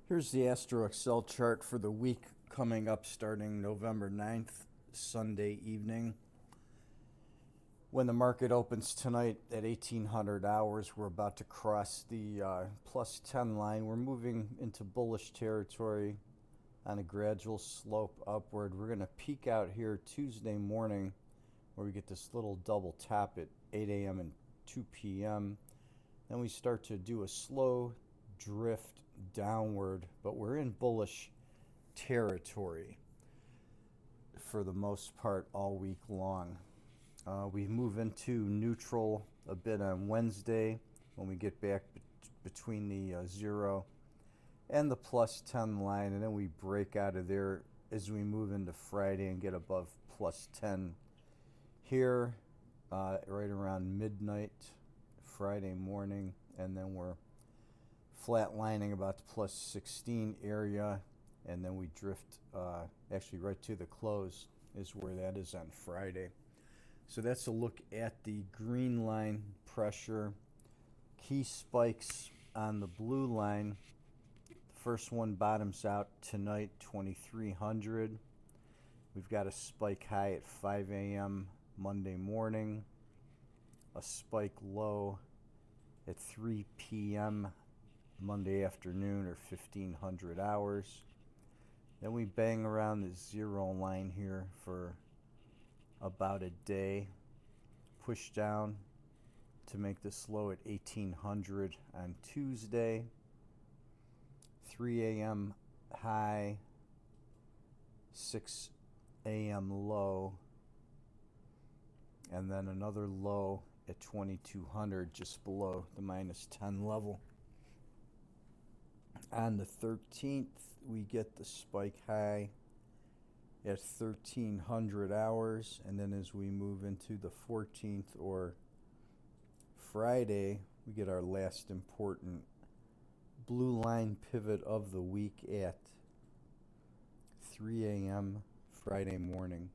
Here's the Astro Excel chart for the week coming up starting November 9th, Sunday evening. When the market opens tonight at 1800 hours, we're about to cross the plus 10 line. We're moving into bullish territory on a gradual slope upward. We're going to peak out here Tuesday morning where we get this little double tap at 8 a.m. and 2 p.m. Then we start to do a slow drift downward, but we're in bullish territory for the most part all week long. We move into neutral a bit on Wednesday when we get back between the 0 and the plus 10 line, and then we break out of there as we move into Friday and get above plus 10 here right around midnight Friday morning, and then we're flatlining about the plus 16 area, and then we drift actually right to the close is where that is on Friday. So that's a look at the green line pressure. Key spikes on the blue line. The first one bottoms out tonight, 2300. We've got a spike high at 5 a.m. Monday morning, a spike low at 3 p.m. Monday afternoon or 1500 hours. Then we bang around the 0 line here for about a day, push down to make this low at 1800 on Tuesday, 3 a.m. high, 6 a.m. low, and then another low at 2200 just below the minus 10 level. On the 13th, we get the spike high at 1300 hours, and then as we move into the 14th or Friday, we get our last important blue line pivot of the week at 3 a.m. Friday morning.